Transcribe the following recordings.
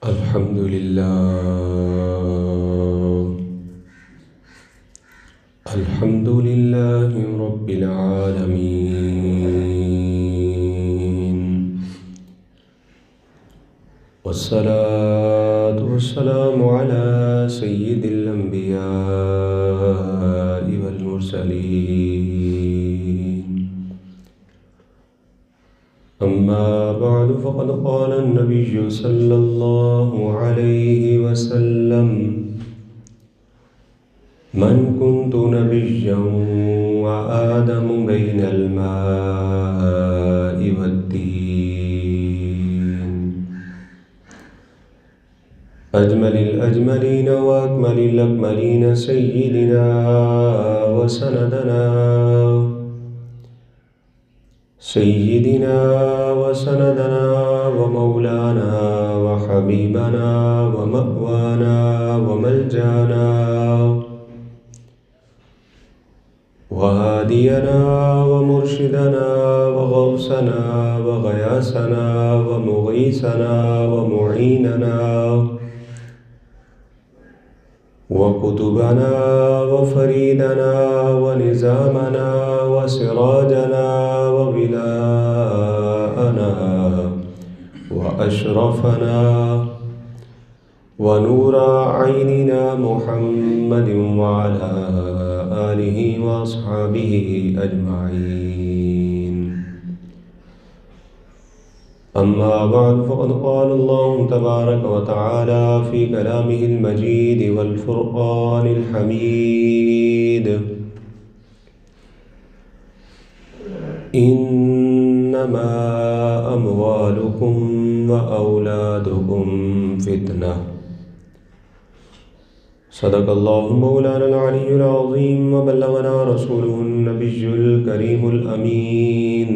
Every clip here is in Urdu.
الحمد لله رب العالمين، والصلاة والسلام على سيد الأنبياء والمرسلين. أما بعد، فقد قال النبي صلى الله عليه وسلم: من كنت نبيا وآدم بين الماء والدين. أجمل الأجملين وأكمل الأكملين، سيدنا وسندنا ومولانا وحبيبنا ومأوانا وملجانا وهادينا ومرشدنا وغوثنا وغياثنا ومغيثنا ومعيننا وقطبنا وفريدنا ونزامنا وسراجنا وبلاءنا وأشرفنا ونور عيننا محمد وعلى آله وأصحابه أجمعين. أما بعد، فقد قال الله تبارك وتعالى في كلامه المجيد والفرقان الحميد: إنما أموالكم وأولادكم فتنة. صدق الله مولانا العلي العظيم، وبلغنا رسوله النبي الكريم الأمين،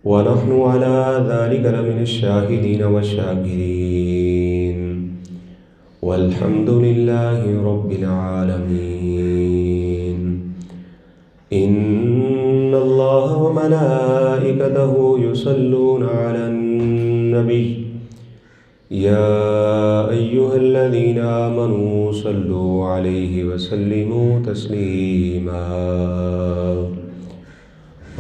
ونحن على ذلك لمن الشاهدين والشاكرين، والحمد لله رب العالمين. إن الله وملائكته يصلون على النبي، يا أيها الذين آمنوا صلوا عليه وسلموا تسليما.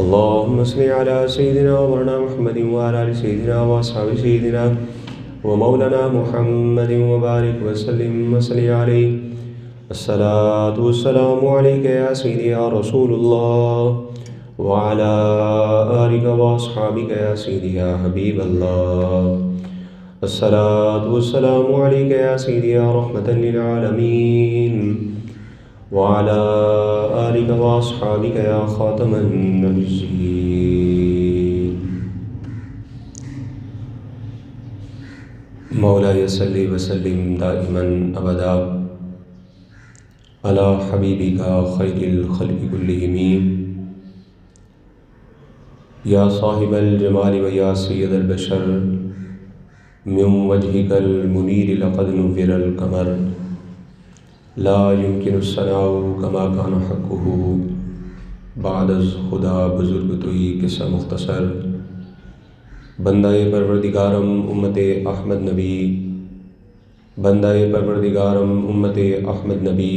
اللهم صل على سيدنا ومولانا محمد وعلى آل سيدنا وأصحاب سيدنا ومولانا محمد وبارك وسلم وصل عليه. الصلاة والسلام عليك يا سيدي يا رسول الله، وعلى آلك وأصحابك يا سيدي يا حبيب الله. الصلاة والسلام عليك يا سيدي يا رحمة للعالمين، وعلى آلك وأصحابك يا خاتم النبيين. مولاي صل وسلم دائما أبدا على حبيبك خير الخلق كلهم، يا صاحب الجمال ويا سيد البشر، من وجهك المنير لقد نور القمر، لا يمكن الثناء كما كان حقه بعد از خدا بزرگ توئی قصہ مختصر. بندہ پروردگارم امت احمد نبی، بندہ پروردگارم امت احمد نبی،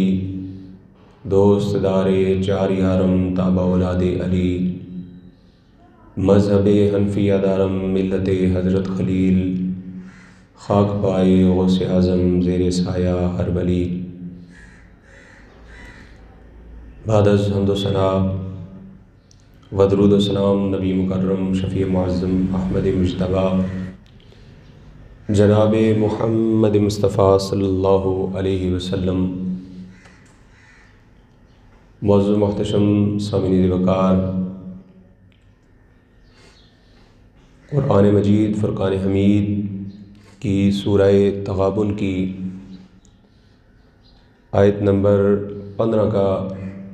دوست دار چار یارم تابع اولاد علی، مذہب حنفیہ دارم ملت حضرت خلیل، خاک پائے غوث اعظم زیر سایہ ہر ولی. بعد از حمد و ثنا و درود و سلام نبی مکرم شفیع معظم احمد مجتبیٰ جناب محمد مصطفیٰ صلی اللہ علیہ وسلم. معزز محتشم سامعین وقار، قرآن مجید فرقان حمید کی سورہ تغابن کی آیت نمبر 15 کا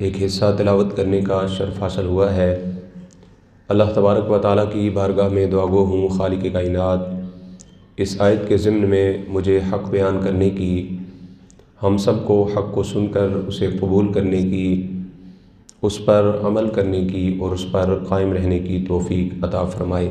ایک حصہ تلاوت کرنے کا شرف حاصل ہوا ہے. اللہ تبارک و تعالیٰ کی بارگاہ میں دعا گو ہوں خالق کائنات، اس آیت کے ضمن میں مجھے حق بیان کرنے کی، ہم سب کو حق کو سن کر اسے قبول کرنے کی، اس پر عمل کرنے کی اور اس پر قائم رہنے کی توفیق عطا فرمائے.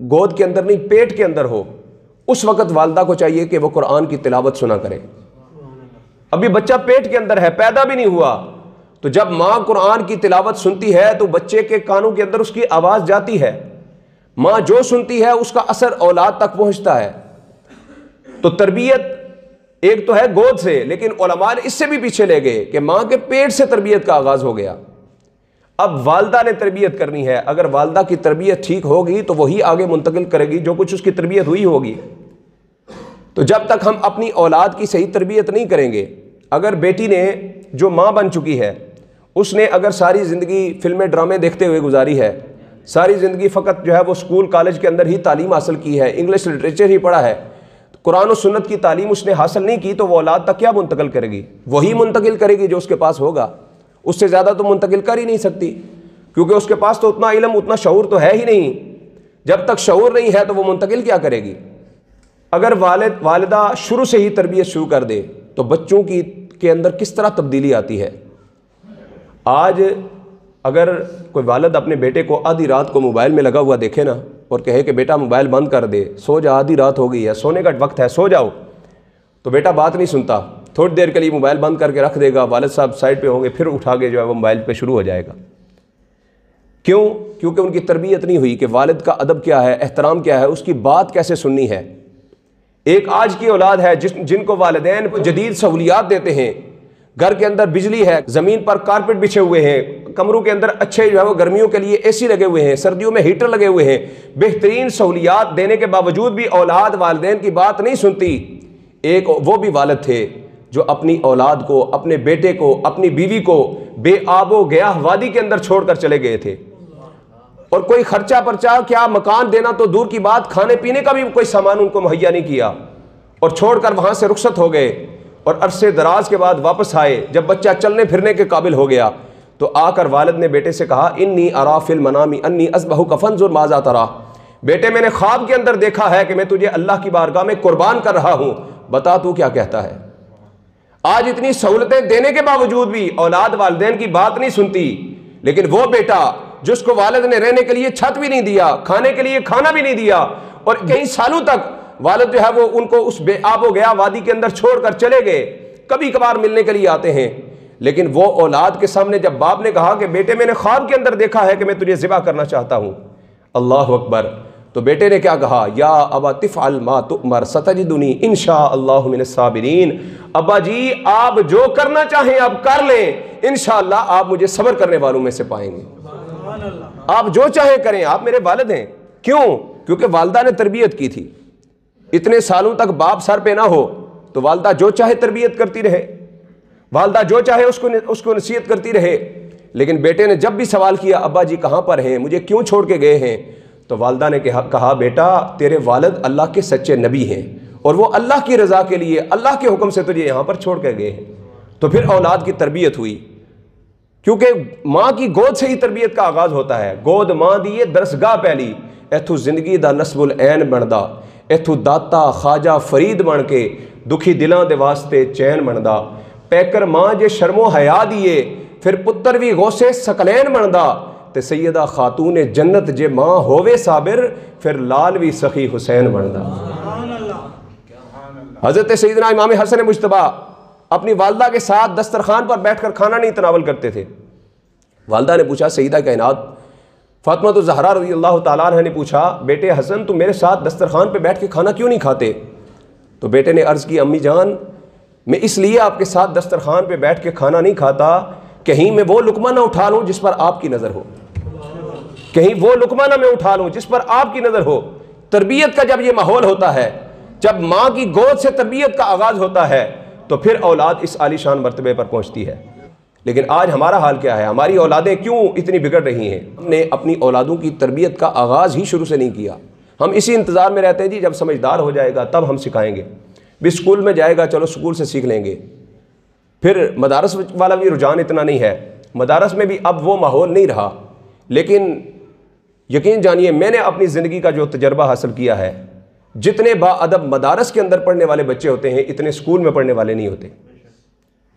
گود کے اندر نہیں پیٹ کے اندر ہو، اس وقت والدہ کو چاہیے کہ وہ قرآن کی تلاوت سنا کرے۔ ابھی بچہ پیٹ کے اندر ہے، پیدا بھی نہیں ہوا، تو جب ماں قرآن کی تلاوت سنتی ہے تو بچے کے کانوں کے اندر اس کی آواز جاتی ہے، ماں جو سنتی ہے اس کا اثر اولاد تک پہنچتا ہے۔ تو تربیت ایک تو ہے گود سے، لیکن علماء نے اس سے بھی پیچھے لے گئے کہ ماں کے پیٹ سے تربیت کا آغاز ہو گیا۔ اب والدہ نے تربیت کرنی ہے، اگر والدہ کی تربیت ٹھیک ہوگی تو وہی آگے منتقل کرے گی جو کچھ اس کی تربیت ہوئی ہوگی۔ تو جب تک ہم اپنی اولاد کی صحیح تربیت نہیں کریں گے، اگر بیٹی نے جو ماں بن چکی ہے اس نے اگر ساری زندگی فلمیں ڈرامے دیکھتے ہوئے گزاری ہے، ساری زندگی فقط جو ہے وہ اسکول کالج کے اندر ہی تعلیم حاصل کی ہے، انگلش لٹریچر ہی پڑھا ہے، قرآن و سنت کی تعلیم اس نے حاصل نہیں کی، تو وہ اولاد تک کیا منتقل کرے گی؟ وہی منتقل کرے گی جو اس کے پاس ہوگا، اس سے زیادہ تو منتقل کر ہی نہیں سکتی، کیونکہ اس کے پاس تو اتنا علم اتنا شعور تو ہے ہی نہیں۔ جب تک شعور نہیں ہے تو وہ منتقل کیا کرے گی؟ اگر والدہ شروع سے ہی تربیت شروع کر دے تو بچوں کے اندر کس طرح تبدیلی آتی ہے۔ آج اگر کوئی والد اپنے بیٹے کو آدھی رات کو موبائل میں لگا ہوا دیکھے نا اور کہے کہ بیٹا موبائل بند کر دے، سو جا، آدھی رات ہو گئی ہے، سونے کا وقت ہے، سو جاؤ، تو بیٹا بات نہیں سنتا، تھوڑی دیر کے لیے موبائل بند کر کے رکھ دے گا، والد صاحب سائڈ پہ ہوں گے، پھر اٹھا کے جو ہے وہ موبائل پہ شروع ہو جائے گا۔ کیوں؟ کیونکہ ان کی تربیت نہیں ہوئی کہ والد کا ادب کیا ہے، احترام کیا ہے، اس کی بات کیسے سننی ہے۔ ایک آج کی اولاد ہے جن کو والدین جدید سہولیات دیتے ہیں، گھر کے اندر بجلی ہے، زمین پر کارپٹ بچھے ہوئے ہیں، کمروں کے اندر اچھے جو ہے وہ گرمیوں کے لیے اے سی لگے ہوئے ہیں، سردیوں میں ہیٹر لگے ہوئے ہیں، بہترین سہولیات دینے کے باوجود بھی اولاد والدین کی بات نہیں سنتی۔ ایک وہ بھی والد تھے جو اپنی اولاد کو، اپنے بیٹے کو، اپنی بیوی کو بے آب و گیاہ وادی کے اندر چھوڑ کر چلے گئے تھے، اور کوئی خرچہ پرچہ کیا مکان دینا تو دور کی بات، کھانے پینے کا بھی کوئی سامان ان کو مہیا نہیں کیا، اور چھوڑ کر وہاں سے رخصت ہو گئے، اور عرصے دراز کے بعد واپس آئے۔ جب بچہ چلنے پھرنے کے قابل ہو گیا تو آ کر والد نے بیٹے سے کہا، انی ارا فی المنام انی اذبحک فانظر ماذا تری، بیٹے میں نے خواب کے اندر دیکھا ہے کہ میں تجھے اللہ کی بارگاہ میں قربان کر رہا ہوں، بتا تو کیا کہتا ہے۔ آج اتنی سہولتیں دینے کے باوجود بھی اولاد والدین کی بات نہیں سنتی، لیکن وہ بیٹا جس کو والد نے رہنے کے لیے چھت بھی نہیں دیا، کھانے کے لیے کھانا بھی نہیں دیا، اور کئی سالوں تک والد جو ہے وہ ان کو اس بے آب و گیا وادی کے اندر چھوڑ کر چلے گئے، کبھی کبھار ملنے کے لیے آتے ہیں، لیکن وہ اولاد کے سامنے جب باپ نے کہا کہ بیٹے میں نے خواب کے اندر دیکھا ہے کہ میں تجھے ذبح کرنا چاہتا ہوں، اللہ اکبر، تو بیٹے نے کیا کہا، یا ابا تفعل ما تؤمر ستجدنی انشاء اللہ من الصابرین، ابا جی آپ جو کرنا چاہیں آپ کر لیں، انشاءاللہ آپ مجھے صبر کرنے والوں میں سے پائیں گے۔ آپ جو چاہیں کریں، آپ میرے والد ہیں۔ کیوں؟ کیونکہ والدہ نے تربیت کی تھی۔ اتنے سالوں تک باپ سر پہ نہ ہو تو والدہ جو چاہے تربیت کرتی رہے، والدہ جو چاہے اس کو نصیحت کرتی رہے، لیکن بیٹے نے جب بھی سوال کیا ابا جی کہاں پر ہیں، مجھے کیوں چھوڑ کے گئے ہیں، تو والدہ نے کہا بیٹا تیرے والد اللہ کے سچے نبی ہیں، اور وہ اللہ کی رضا کے لیے اللہ کے حکم سے تجھے یہاں پر چھوڑ کے گئے ہیں۔ تو پھر اولاد کی تربیت ہوئی، کیونکہ ماں کی گود سے ہی تربیت کا آغاز ہوتا ہے۔ گود ماں دیے درسگاہ پہلی، ایتھو زندگی دا نصب العین بندا، ایتھو داتا خواجہ فرید بن کے دکھی دلاں دے واسطے چین بندا، پیکر ماں جے شرم و حیا دیے پھر پتر بھی غوثے ثقلین بندا، تے سیدہ خاتون جنت جے ماں ہووے صابر پھر لال بھی سخی حسین بندا۔ حضرت سیدنا امام حسن مجتبی اپنی والدہ کے ساتھ دسترخوان پر بیٹھ کر کھانا نہیں تناول کرتے تھے۔ والدہ نے پوچھا، سیدہ کائنات فاطمہ الزہرا رضی اللہ تعالیٰ عنہ نے پوچھا، بیٹے حسن تم میرے ساتھ دسترخوان پہ بیٹھ کے کھانا کیوں نہیں کھاتے؟ تو بیٹے نے عرض کی، امی جان میں اس لیے آپ کے ساتھ دسترخوان پہ بیٹھ کے کھانا نہیں کھاتا کہیں میں وہ لقمہ نہ اٹھا لوں جس پر آپ کی نظر ہو، کہیں وہ لقمہ نہ میں اٹھا لوں جس پر آپ کی نظر ہو۔ تربیت کا جب یہ ماحول ہوتا ہے، جب ماں کی گود سے تربیت کا آغاز ہوتا ہے تو پھر اولاد اس عالی شان مرتبے پر پہنچتی ہے۔ لیکن آج ہمارا حال کیا ہے؟ ہماری اولادیں کیوں اتنی بگڑ رہی ہیں؟ ہم نے اپنی اولادوں کی تربیت کا آغاز ہی شروع سے نہیں کیا۔ ہم اسی انتظار میں رہتے ہیں جی جب سمجھدار ہو جائے گا تب ہم سکھائیں گے، بھی اسکول میں جائے گا چلو اسکول سے سیکھ لیں گے۔ پھر مدارس والا بھی رجحان اتنا نہیں ہے، مدارس میں بھی اب وہ ماحول نہیں رہا۔ لیکن یقین جانیے میں نے اپنی زندگی کا جو تجربہ حاصل کیا ہے، جتنے با ادب مدارس کے اندر پڑھنے والے بچے ہوتے ہیں اتنے اسکول میں پڑھنے والے نہیں ہوتے۔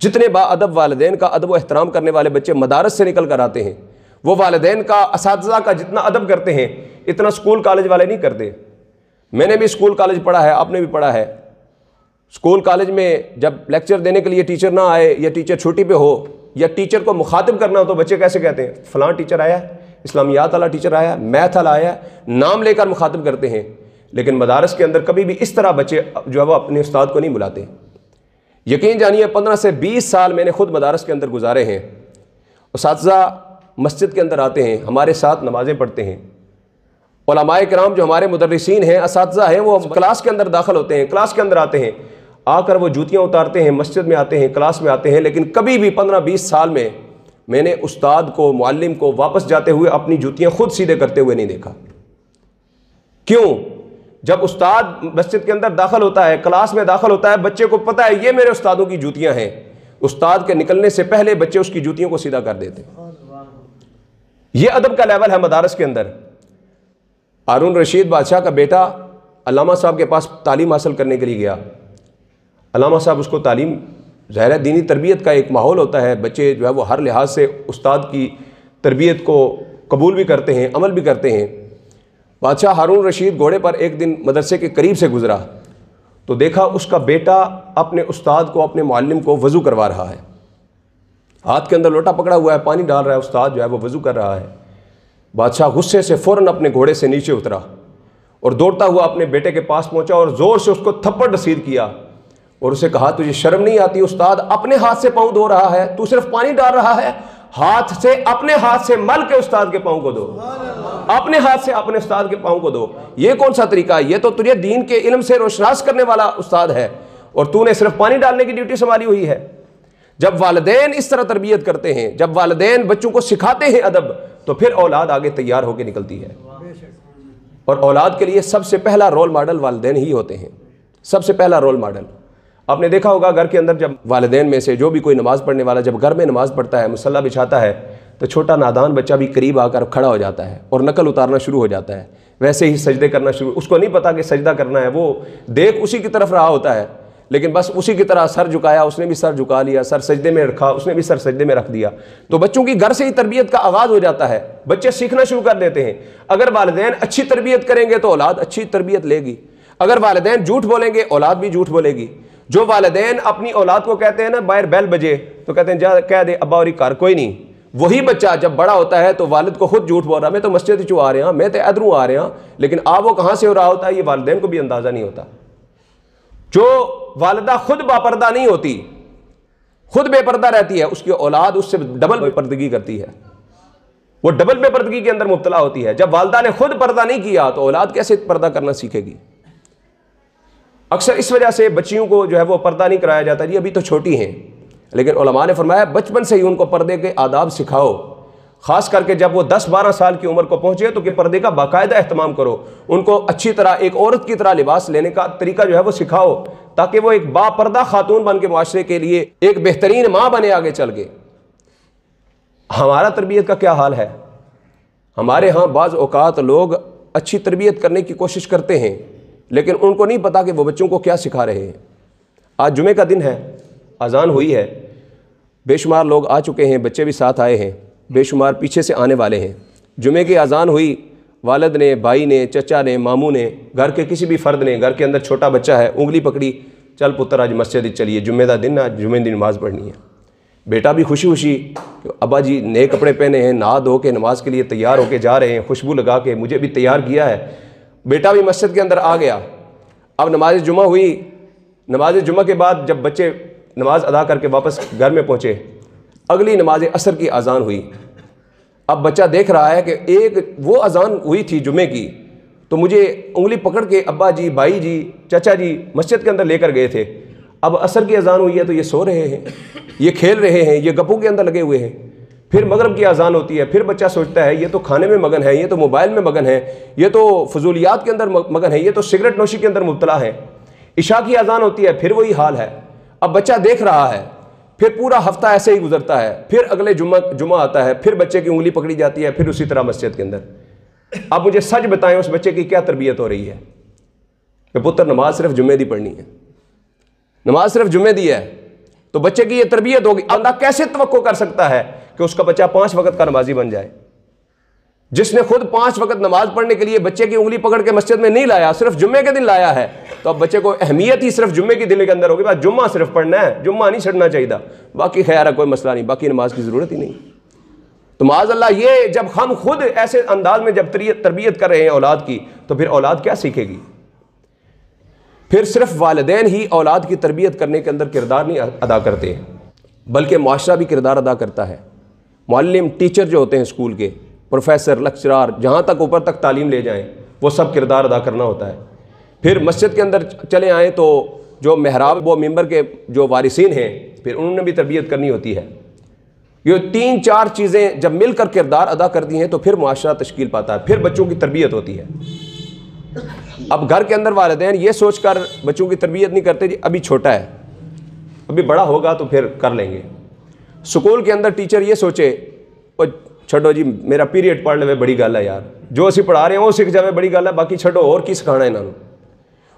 جتنے با ادب والدین کا ادب و احترام کرنے والے بچے مدارس سے نکل کر آتے ہیں، وہ والدین کا، اساتذہ کا جتنا ادب کرتے ہیں اتنا اسکول کالج والے نہیں کرتے. میں نے بھی اسکول کالج پڑھا ہے, آپ نے بھی پڑھا ہے. اسکول کالج میں جب لیکچر دینے کے لیے ٹیچر نہ آئے یا ٹیچر چھٹی پہ ہو یا ٹیچر کو مخاطب کرنا ہو تو بچے کیسے کہتے ہیں, فلاں ٹیچر آیا ہے, اسلامیات والا ٹیچر آیا, میتھ والا آیا, نام لے کر مخاطب کرتے ہیں. لیکن مدارس کے اندر کبھی بھی اس طرح بچے جو ہے وہ اپنے استاد کو نہیں بلاتے. یقین جانیے 15 سے 20 سال میں نے خود مدارس کے اندر گزارے ہیں. اساتذہ مسجد کے اندر آتے ہیں, ہمارے ساتھ نمازیں پڑھتے ہیں. علماء کرام جو ہمارے مدرسین ہیں, اساتذہ ہیں, وہ کلاس کے اندر داخل ہوتے ہیں, کلاس کے اندر آتے ہیں, آ کر وہ جوتیاں اتارتے ہیں, مسجد میں آتے ہیں, کلاس میں آتے ہیں. لیکن کبھی بھی 15-20 سال میں نے استاد کو, معلم کو واپس جاتے ہوئے اپنی جوتیاں خود سیدھے کرتے ہوئے نہیں دیکھا. کیوں؟ جب استاد مسجد کے اندر داخل ہوتا ہے, کلاس میں داخل ہوتا ہے, بچے کو پتہ ہے یہ میرے استادوں کی جوتیاں ہیں, استاد کے نکلنے سے پہلے بچے اس کی جوتیوں کو سیدھا کر دیتے. یہ ادب کا لیول ہے مدارس کے اندر. ہارون رشید بادشاہ کا بیٹا علامہ صاحب کے پاس تعلیم حاصل کرنے کے لیے گیا. علامہ صاحب اس کو تعلیم, ظاہر دینی تربیت کا ایک ماحول ہوتا ہے, بچے جو ہے وہ ہر لحاظ سے استاد کی تربیت کو قبول بھی کرتے ہیں, عمل بھی کرتے ہیں. بادشاہ ہارون رشید گھوڑے پر ایک دن مدرسے کے قریب سے گزرا تو دیکھا اس کا بیٹا اپنے استاد کو, اپنے معلم کو وضو کروا رہا ہے. ہاتھ کے اندر لوٹا پکڑا ہوا ہے, پانی ڈال رہا ہے, استاد جو ہے وہ وضو کر رہا ہے. بادشاہ غصے سے فوراً اپنے گھوڑے سے نیچے اترا اور دوڑتا ہوا اپنے بیٹے کے پاس پہنچا اور زور سے اس کو تھپڑ رسید کیا اور اسے کہا تجھے شرم نہیں آتی, استاد اپنے ہاتھ سے پاؤں دھو رہا ہے, تو صرف پانی ڈال رہا ہے, ہاتھ سے اپنے ہاتھ سے مل کے استاد کے پاؤں کو دھو, اپنے ہاتھ سے اپنے استاد کے پاؤں کو دھو. یہ کون سا طریقہ ہے؟ یہ تو تجھے دین کے علم سے روشناس کرنے والا استاد ہے اور تو نے صرف پانی ڈالنے کی ڈیوٹی سنبھالی ہوئی ہے. جب والدین اس طرح تربیت کرتے ہیں, جب والدین بچوں کو سکھاتے ہیں ادب, تو پھر اولاد آگے تیار ہو کے نکلتی ہے. اور اولاد کے لیے سب سے پہلا رول ماڈل والدین ہی ہوتے ہیں, سب سے پہلا رول ماڈل. آپ نے دیکھا ہوگا گھر کے اندر جب والدین میں سے جو بھی کوئی نماز پڑھنے والا جب گھر میں نماز پڑھتا ہے, مصلی بچھاتا ہے, تو چھوٹا نادان بچہ بھی قریب آ کر کھڑا ہو جاتا ہے اور نقل اتارنا شروع ہو جاتا ہے. ویسے ہی سجدے کرنا شروع, اس کو نہیں پتا کہ سجدہ کرنا ہے, وہ دیکھ اسی کی طرف رہا ہوتا ہے, لیکن بس اسی کی طرح سر جھکایا, اس نے بھی سر جھکا لیا, سر سجدے میں رکھا, اس نے بھی سر سجدے میں رکھ دیا. تو بچوں کی گھر سے ہی تربیت کا آغاز ہو جاتا ہے, بچے سیکھنا شروع کر دیتے ہیں. اگر والدین اچھی تربیت کریں گے تو اولاد اچھی تربیت لے گی. اگر والدین جھوٹ بولیں گے اولاد بھی جھوٹ بولے گی. جو والدین اپنی اولاد کو کہتے ہیں نا باہر بیل بجے, تو کہتے ہیں جا کہہ دے ابا اور کار کوئی نہیں, وہی بچہ جب بڑا ہوتا ہے تو والد کو خود جھوٹ بول رہا, میں تو مسجد چوں آ رہے ہیں, میں تو ادھروں آ رہے ہیں, لیکن وہ کہاں سے ہو رہا ہوتا ہے یہ والدین کو بھی اندازہ نہیں ہوتا. جو والدہ خود باپردہ نہیں ہوتی, خود بے پردہ رہتی ہے, اس کی اولاد اس سے ڈبل بے پردگی کرتی ہے, وہ ڈبل بے پردگی کے اندر مبتلا ہوتی ہے. جب والدہ نے خود پردہ نہیں کیا تو اولاد کیسے پردہ کرنا سیکھے گی؟ اکثر اس وجہ سے بچیوں کو جو ہے وہ پردہ نہیں کرایا جاتا, جی ابھی تو چھوٹی ہیں, لیکن علماء نے فرمایا بچپن سے ہی ان کو پردے کے آداب سکھاؤ, خاص کر کے جب وہ 10-12 سال کی عمر کو پہنچے تو کہ پردے کا باقاعدہ اہتمام کرو, ان کو اچھی طرح ایک عورت کی طرح لباس لینے کا طریقہ جو ہے وہ سکھاؤ, تاکہ وہ ایک با پردہ خاتون بن کے معاشرے کے لیے ایک بہترین ماں بنے آگے چل کے. ہمارا تربیت کا کیا حال ہے؟ ہمارے ہاں بعض اوقات لوگ اچھی تربیت کرنے کی کوشش کرتے ہیں, لیکن ان کو نہیں پتا کہ وہ بچوں کو کیا سکھا رہے ہیں. آج جمعے کا دن ہے, اذان ہوئی ہے, بے شمار لوگ آ چکے ہیں, بچے بھی ساتھ آئے ہیں, بے شمار پیچھے سے آنے والے ہیں. جمعے کی اذان ہوئی, والد نے, بھائی نے, چچا نے, ماموں نے, گھر کے کسی بھی فرد نے, گھر کے اندر چھوٹا بچہ ہے, انگلی پکڑی, چل پتر آج مسجد چلیے, جمعے کا دن, آج جمعے کی نماز پڑھنی ہے. بیٹا بھی خوشی خوشی, ابا جی نئے کپڑے پہنے ہیں, نہا دھو کے نماز کے لیے تیار ہو کے جا رہے ہیں, خوشبو لگا کے, مجھے بھی تیار کیا ہے. بیٹا بھی مسجد کے اندر آ گیا. اب نماز جمعہ ہوئی, نماز جمعہ کے بعد جب بچے نماز ادا کر کے واپس گھر میں پہنچے, اگلی نماز عصر کی اذان ہوئی. اب بچہ دیکھ رہا ہے کہ ایک وہ اذان ہوئی تھی جمعے کی, تو مجھے انگلی پکڑ کے ابا جی, بھائی جی, چچا جی مسجد کے اندر لے کر گئے تھے. اب عصر کی اذان ہوئی ہے تو یہ سو رہے ہیں, یہ کھیل رہے ہیں, یہ گپوں کے اندر لگے ہوئے ہیں. پھر مغرب کی اذان ہوتی ہے, پھر بچہ سوچتا ہے یہ تو کھانے میں مگن ہے, یہ تو موبائل میں مگن ہے, یہ تو فضولیات کے اندر مگن ہے, یہ تو سگریٹ نوشی کے اندر مبتلا ہے. عشاء کی اذان ہوتی ہے, پھر وہی حال ہے. اب بچہ دیکھ رہا ہے, پھر پورا ہفتہ ایسے ہی گزرتا ہے, پھر اگلے جمعہ آتا ہے, پھر بچے کی انگلی پکڑی جاتی ہے, پھر اسی طرح مسجد کے اندر. اب مجھے سچ بتائیں اس بچے کی کیا تربیت ہو رہی ہے کہ پتر نماز صرف جمعے دی پڑھنی ہے, نماز صرف جمعے دی ہے, تو بچے کی یہ تربیت ہوگی. اللہ کیسے توقع کر سکتا ہے کہ اس کا بچہ 5 وقت کا نمازی بن جائے؟ جس نے خود 5 وقت نماز پڑھنے کے لیے بچے کی انگلی پکڑ کے مسجد میں نہیں لایا, صرف جمعے کے دن لایا ہے, تو اب بچے کو اہمیت ہی صرف جمعے کی دن کے اندر ہوگی. بس جمعہ صرف پڑھنا ہے, جمعہ نہیں چھڑنا چاہیے, باقی خیر ہے کوئی مسئلہ نہیں, باقی نماز کی ضرورت ہی نہیں. تو معاذ اللہ یہ جب ہم خود ایسے انداز میں جب تربیت کر رہے ہیں اولاد کی, تو پھر اولاد کیا سیکھے گی؟ پھر صرف والدین ہی اولاد کی تربیت کرنے کے اندر کردار نہیں ادا کرتے ہیں, بلکہ معاشرہ بھی کردار ادا کرتا ہے. معلم, ٹیچر جو ہوتے ہیں اسکول کے, پروفیسر, لیکچرار, جہاں تک اوپر تک تعلیم لے جائیں, وہ سب کردار ادا کرنا ہوتا ہے. پھر مسجد کے اندر چلے آئیں تو جو محراب و ممبر کے جو وارثین ہیں, پھر انہوں نے بھی تربیت کرنی ہوتی ہے. یہ 3-4 چیزیں جب مل کر کردار ادا کرتی ہیں تو پھر معاشرہ تشکیل پاتا ہے, پھر بچوں کی تربیت ہوتی ہے. اب گھر کے اندر والدین یہ سوچ کر بچوں کی تربیت نہیں کرتے جی ابھی چھوٹا ہے, ابھی بڑا ہوگا تو پھر کر لیں گے. سکول کے اندر ٹیچر یہ سوچے چھڈو جی میرا پیریڈ پڑھ لے بڑی گل ہے یار, جو اسی پڑھا رہے ہیں وہ سیکھ جاوے بڑی گل ہے, باقی چھڈو اور کی سکھانا ہے انہوں نے.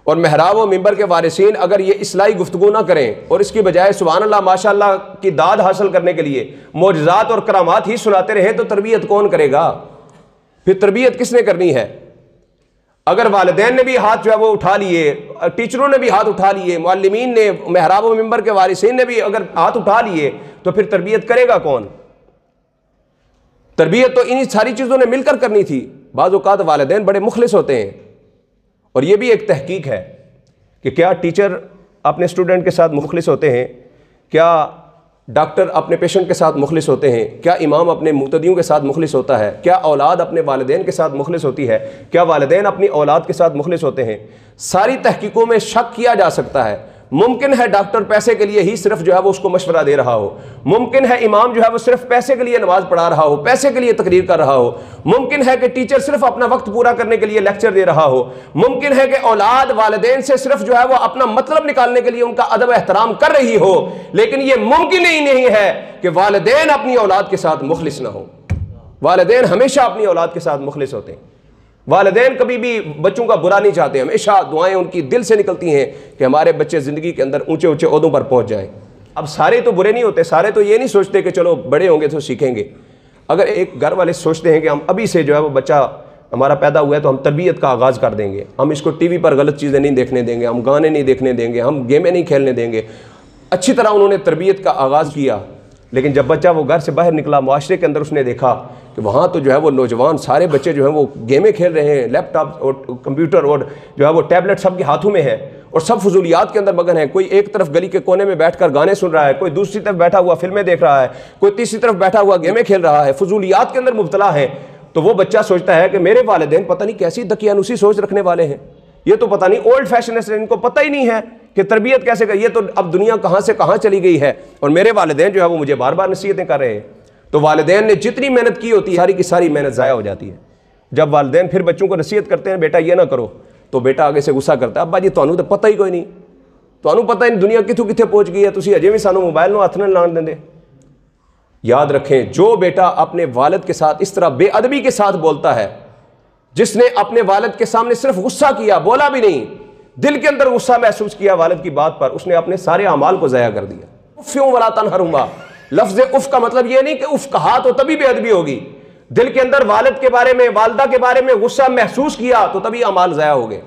اور محراب و ممبر کے وارثین اگر یہ اصلاحی گفتگو نہ کریں اور اس کی بجائے سبحان اللہ ماشاء اللہ کی داد حاصل کرنے کے لیے معجزات اور کرامات ہی سناتے رہے, تو تربیت کون کرے گا؟ پھر تربیت کس نے کرنی ہے؟ اگر والدین نے بھی ہاتھ جو ہے وہ اٹھا لیے, ٹیچروں نے بھی ہاتھ اٹھا لیے, معلمین نے, محراب و ممبر کے وارثین نے بھی اگر ہاتھ اٹھا لیے, تو پھر تربیت کرے گا کون؟ تربیت تو انہی ساری چیزوں نے مل کر کرنی تھی. بعض اوقات والدین بڑے مخلص ہوتے ہیں, اور یہ بھی ایک تحقیق ہے کہ کیا ٹیچر اپنے اسٹوڈنٹ کے ساتھ مخلص ہوتے ہیں, کیا ڈاکٹر اپنے پیشنٹ کے ساتھ مخلص ہوتے ہیں, کیا امام اپنے مقتدیوں کے ساتھ مخلص ہوتا ہے, کیا اولاد اپنے والدین کے ساتھ مخلص ہوتی ہے, کیا والدین اپنی اولاد کے ساتھ مخلص ہوتے ہیں. ساری تحقیقوں میں شک کیا جا سکتا ہے. ممکن ہے ڈاکٹر پیسے کے لیے ہی صرف جو ہے وہ اس کو مشورہ دے رہا ہو, ممکن ہے امام جو ہے وہ صرف پیسے کے لیے نماز پڑھا رہا ہو, پیسے کے لیے تقریر کر رہا ہو, ممکن ہے کہ ٹیچر صرف اپنا وقت پورا کرنے کے لیے لیکچر دے رہا ہو, ممکن ہے کہ اولاد والدین سے صرف جو ہے وہ اپنا مطلب نکالنے کے لیے ان کا ادب احترام کر رہی ہو, لیکن یہ ممکن ہی نہیں ہے کہ والدین اپنی اولاد کے ساتھ مخلص نہ ہو. والدین ہمیشہ اپنی اولاد کے ساتھ مخلص ہوتے ہیں. والدین کبھی بھی بچوں کا برا نہیں چاہتے, ہمیشہ دعائیں ان کی دل سے نکلتی ہیں کہ ہمارے بچے زندگی کے اندر اونچے اونچے عہدوں پر پہنچ جائیں. اب سارے تو برے نہیں ہوتے, سارے تو یہ نہیں سوچتے کہ چلو بڑے ہوں گے تو سیکھیں گے. اگر ایک گھر والے سوچتے ہیں کہ ہم ابھی سے جو ہے وہ بچہ ہمارا پیدا ہوا ہے تو ہم تربیت کا آغاز کر دیں گے, ہم اس کو ٹی وی پر غلط چیزیں نہیں دیکھنے دیں گے, ہم گانے نہیں دیکھنے دیں گے, ہم گیمیں نہیں کھیلنے دیں گے, اچھی طرح انہوں نے تربیت کا آغاز کیا. لیکن جب بچہ وہ گھر سے باہر نکلا, معاشرے کے اندر اس نے دیکھا کہ وہاں تو جو ہے وہ نوجوان سارے بچے جو ہیں وہ گیمیں کھیل رہے ہیں, لیپ ٹاپ اور کمپیوٹر اور جو ہے وہ ٹیبلٹ سب کے ہاتھوں میں ہے, اور سب فضولیات کے اندر مگن ہے. کوئی ایک طرف گلی کے کونے میں بیٹھ کر گانے سن رہا ہے, کوئی دوسری طرف بیٹھا ہوا فلمیں دیکھ رہا ہے, کوئی تیسری طرف بیٹھا ہوا گیمیں کھیل رہا ہے, فضولیات کے اندر مبتلا ہے. تو وہ بچہ سوچتا ہے کہ میرے والدین پتہ نہیں کیسی دقیانوسی سوچ رکھنے والے ہیں, یہ تو پتہ نہیں اولڈ فیشن ہے, ان کو پتہ ہی نہیں ہے کہ تربیت کیسے کر, یہ تو اب دنیا کہاں سے کہاں چلی گئی ہے, اور میرے والدین جو ہے وہ مجھے بار بار نصیحتیں کر رہے ہیں. تو والدین نے جتنی محنت کی ہوتی ہے ساری کی ساری محنت ضائع ہو جاتی ہے. جب والدین پھر بچوں کو نصیحت کرتے ہیں بیٹا یہ نہ کرو, تو بیٹا آگے سے غصہ کرتا ہے, ابا جی تانوں تو پتہ ہی کوئی نہیں, تانوں پتہ ہی دنیا کتھوں کتھے پہنچ گئی ہے, تسی اجے بھی سانوں موبائل نو ہاتھ نہ لان دیندے. یاد رکھیں, جو بیٹا اپنے والد کے ساتھ اس طرح بے ادبی کے ساتھ بولتا ہے, جس نے اپنے والد کے سامنے صرف غصہ کیا, بولا بھی نہیں, دل کے اندر غصہ محسوس کیا والد کی بات پر, اس نے اپنے سارے اعمال کو ضائع کر دیا. فیوں ولا تنہرہما, لفظ اف کا مطلب یہ نہیں کہ اف کہا تو تبھی بے ادبی ہوگی, دل کے اندر والد کے بارے میں والدہ کے بارے میں غصہ محسوس کیا تو تبھی اعمال ضائع ہو گئے.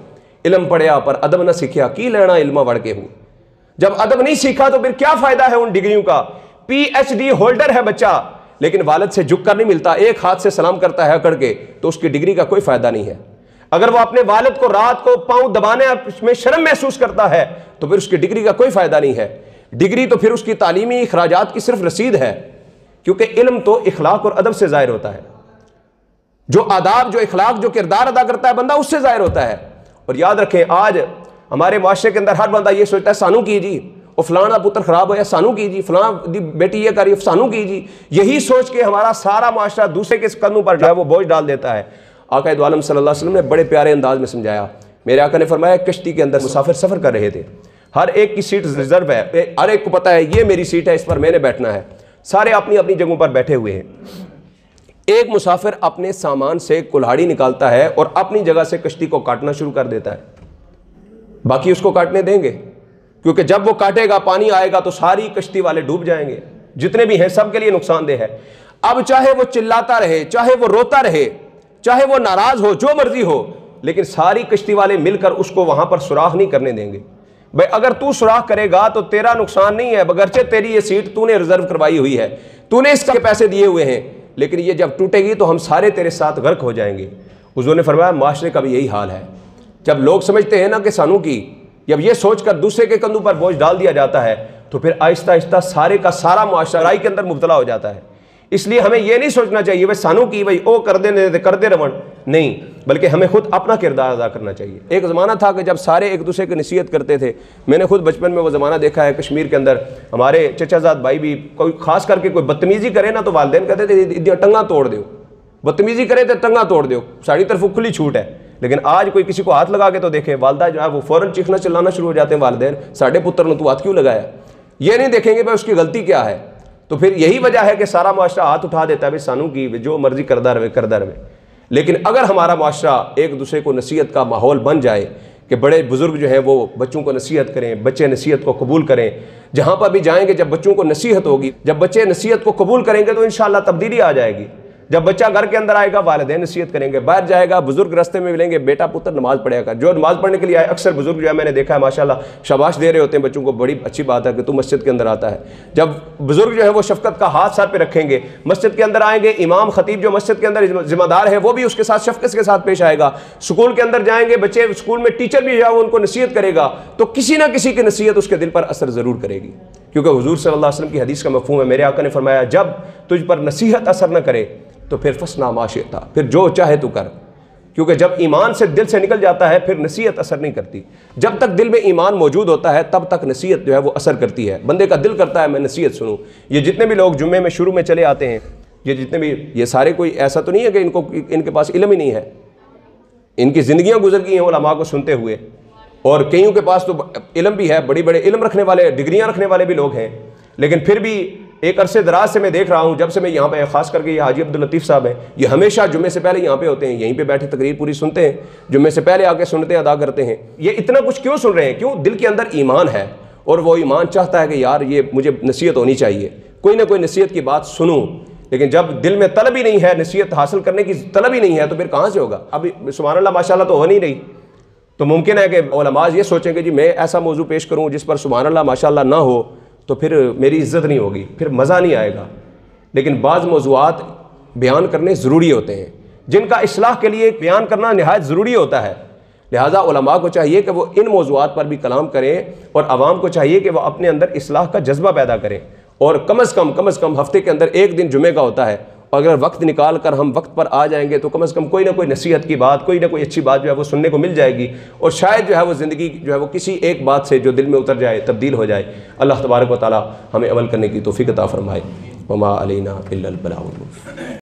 علم پڑھیا پر ادب نہ سیکھیا کی لینا علمہ وڑ کے ہوں. جب ادب نہیں سیکھا تو پھر کیا فائدہ ہے ان ڈگریوں کا. پی ایچ ڈی ہولڈر ہے بچہ, لیکن والد سے جھک کر نہیں ملتا, ایک ہاتھ سے سلام کرتا ہے اکڑ کے, تو اس کی ڈگری کا کوئی فائدہ نہیں ہے. اگر وہ اپنے والد کو رات کو پاؤں دبانے میں شرم محسوس کرتا ہے تو پھر اس کی ڈگری کا کوئی فائدہ نہیں ہے. ڈگری تو پھر اس کی تعلیمی اخراجات کی صرف رسید ہے, کیونکہ علم تو اخلاق اور ادب سے ظاہر ہوتا ہے. جو آداب, جو اخلاق, جو کردار ادا کرتا ہے بندہ, اس سے ظاہر ہوتا ہے. اور یاد رکھیں, آج ہمارے معاشرے کے اندر ہر بندہ یہ سوچتا ہے سانو کی جی, اور فلانا پتر خراب ہوا سانو کی جی, فلاں بیٹی یہ کری سانو کی جی. یہی سوچ کے ہمارا سارا معاشرہ دوسرے کے کندھوں پر جو ہے وہ بوجھ ڈال دیتا ہے. آقا دو عالم صلی اللہ علیہ وسلم نے بڑے پیارے انداز میں سمجھایا. میرے آقا نے فرمایا کشتی کے اندر مسافر سفر کر رہے تھے, ہر ایک کی سیٹ ریزرو ہے, ہر ایک کو پتا ہے یہ میری سیٹ ہے, اس پر میں نے بیٹھنا ہے. سارے اپنی اپنی جگہوں پر بیٹھے ہوئے ہیں. ایک مسافر اپنے سامان سے کلہاڑی نکالتا ہے اور اپنی جگہ سے کشتی کو کاٹنا شروع کر دیتا ہے. باقی اس کو کاٹنے دیں گے, کیونکہ جب وہ کاٹے گا پانی آئے گا تو ساری کشتی والے ڈوب جائیں گے, جتنے بھی ہیں سب کے لیے نقصان دہ ہے. اب چاہے وہ چلاتا رہے, چاہے وہ روتا رہے, چاہے وہ ناراض ہو، جو مرضی ہو، لیکن ساری کشتی والے مل کر اس کو وہاں پر سوراخ نہیں کرنے دیں گے۔ بھائی اگر تو سوراخ کرے گا تو تیرا نقصان نہیں ہے، بگرچہ تیری یہ سیٹ تو نے ریزرو کروائی ہوئی ہے، تو نے اس کے پیسے دیے ہوئے ہیں، لیکن یہ جب ٹوٹے گی تو ہم سارے تیرے ساتھ غرق ہو جائیں گے۔ حضور نے فرمایا معاشرے کا بھی یہی حال ہے، جب لوگ سمجھتے ہیں نا کہ سانو کی، جب یہ سوچ کر دوسرے کے کندھوں پر بوجھ ڈال دیا جاتا ہے تو پھر آہستہ آہستہ سارے کا سارا معاشرہ برائی کے اندر مبتلا ہو جاتا ہے۔ اس لیے ہمیں یہ نہیں سوچنا چاہیے بھائی سانو کی بھائی او کر دے رون، نہیں، بلکہ ہمیں خود اپنا کردار ادا کرنا چاہیے۔ ایک زمانہ تھا کہ جب سارے ایک دوسرے کی نصیحت کرتے تھے، میں نے خود بچپن میں وہ زمانہ دیکھا ہے کشمیر کے اندر، ہمارے چچا زاد بھائی بھی کوئی خاص کر کے کوئی بدتمیزی کرے نا تو والدین کہتے تھے ٹنگا توڑ دیو، بدتمیزی کرے تو ٹنگا توڑ دیو، ساری طرف کھلی چھوٹ ہے۔ لیکن آج کوئی کسی کو ہاتھ لگا کے تو دیکھے، والدہ جو ہے وہ فوراً چیخنا چلانا شروع ہو جاتے ہیں، والدین ساڑھے پتر نے تو ہاتھ کیوں لگایا، یہ نہیں دیکھیں گے بھائی اس کی غلطی کیا ہے۔ تو پھر یہی وجہ ہے کہ سارا معاشرہ ہاتھ اٹھا دیتا ہے بھائی سانو کی جو مرضی کردہ رہے۔ لیکن اگر ہمارا معاشرہ ایک دوسرے کو نصیحت کا ماحول بن جائے کہ بڑے بزرگ جو ہیں وہ بچوں کو نصیحت کریں، بچے نصیحت کو قبول کریں، جہاں پر بھی جائیں گے جب بچوں کو نصیحت ہوگی، جب بچے نصیحت کو قبول کریں گے تو انشاءاللہ تبدیلی آ جائے گی۔ جب بچہ گھر کے اندر آئے گا والدین نصیحت کریں گے، باہر جائے گا بزرگ راستے میں ملیں گے، بیٹا پتر نماز پڑھے گا، جو نماز پڑھنے کے لیے آئے اکثر بزرگ جو ہے میں نے دیکھا ہے ماشاءاللہ شاباش دے رہے ہوتے ہیں بچوں کو، بڑی اچھی بات ہے کہ تو مسجد کے اندر آتا ہے۔ جب بزرگ جو ہے وہ شفقت کا ہاتھ سر پہ رکھیں گے، مسجد کے اندر آئیں گے، امام خطیب جو مسجد کے اندر ذمہ دار ہے وہ بھی اس کے ساتھ شفقت کے ساتھ پیش آئے گا، اسکول کے اندر جائیں گے بچے، اسکول میں ٹیچر بھی جو ہے وہ ان کو نصیحت کرے گا، تو کسی نہ کسی کی نصیحت اس کے دل پر اثر ضرور کرے گی، کیونکہ حضور صلی اللہ علیہ وسلم کی حدیث کا مفہوم ہے، میرے آقا نے فرمایا جب تجھ پر نصیحت اثر نہ کرے تو پھر فصنا ما شئت، پھر جو چاہے تو کر، کیونکہ جب ایمان سے دل سے نکل جاتا ہے پھر نصیحت اثر نہیں کرتی۔ جب تک دل میں ایمان موجود ہوتا ہے تب تک نصیحت جو ہے وہ اثر کرتی ہے، بندے کا دل کرتا ہے میں نصیحت سنوں۔ یہ جتنے بھی لوگ جمعے میں شروع میں چلے آتے ہیں، یہ جتنے بھی، یہ سارے کوئی ایسا تو نہیں ہے کہ ان کے پاس علم ہی نہیں ہے، ان کی زندگیاں گزر گئی ہیں علماء کو سنتے ہوئے، اور کئیوں کے پاس تو علم بھی ہے، بڑی بڑے علم رکھنے والے، ڈگریاں رکھنے والے بھی لوگ ہیں، لیکن پھر بھی ایک عرصے دراز سے میں دیکھ رہا ہوں، جب سے میں یہاں پہ، خاص کر کے یہ حاجی عبداللطیف صاحب ہیں، یہ ہمیشہ جمعے سے پہلے یہاں پہ ہوتے ہیں، یہیں پہ بیٹھے تقریر پوری سنتے ہیں، جمعے سے پہلے آ کے سنتے ادا کرتے ہیں۔ یہ اتنا کچھ کیوں سن رہے ہیں؟ کیوں؟ دل کے اندر ایمان ہے، اور وہ ایمان چاہتا ہے کہ یار یہ مجھے نصیحت ہونی چاہیے، کوئی نہ کوئی نصیحت کی بات سنوں۔ لیکن جب دل میں طلب ہی نہیں ہے، نصیحت حاصل کرنے کی طلب ہی نہیں ہے، تو پھر کہاں سے ہوگا؟ اب سبحان اللہ ماشاء اللہ تو ہو نہیں رہی، تو ممکن ہے کہ علماء یہ سوچیں کہ جی میں ایسا موضوع پیش کروں جس پر سبحان اللہ ماشاء اللہ نہ ہو تو پھر میری عزت نہیں ہوگی، پھر مزہ نہیں آئے گا۔ لیکن بعض موضوعات بیان کرنے ضروری ہوتے ہیں جن کا اصلاح کے لیے بیان کرنا نہایت ضروری ہوتا ہے، لہٰذا علماء کو چاہیے کہ وہ ان موضوعات پر بھی کلام کریں، اور عوام کو چاہیے کہ وہ اپنے اندر اصلاح کا جذبہ پیدا کریں، اور کم از کم ہفتے کے اندر ایک دن جمعے کا ہوتا ہے، اور اگر وقت نکال کر ہم وقت پر آ جائیں گے تو کم از کم کوئی نہ کوئی نصیحت کی بات، کوئی نہ کوئی اچھی بات جو ہے وہ سننے کو مل جائے گی، اور شاید جو ہے وہ زندگی جو ہے وہ کسی ایک بات سے جو دل میں اتر جائے تبدیل ہو جائے۔ اللہ تبارک و تعالی ہمیں عمل کرنے کی توفیق عطا فرمائے۔ وما علینا الا البلاغ المبین۔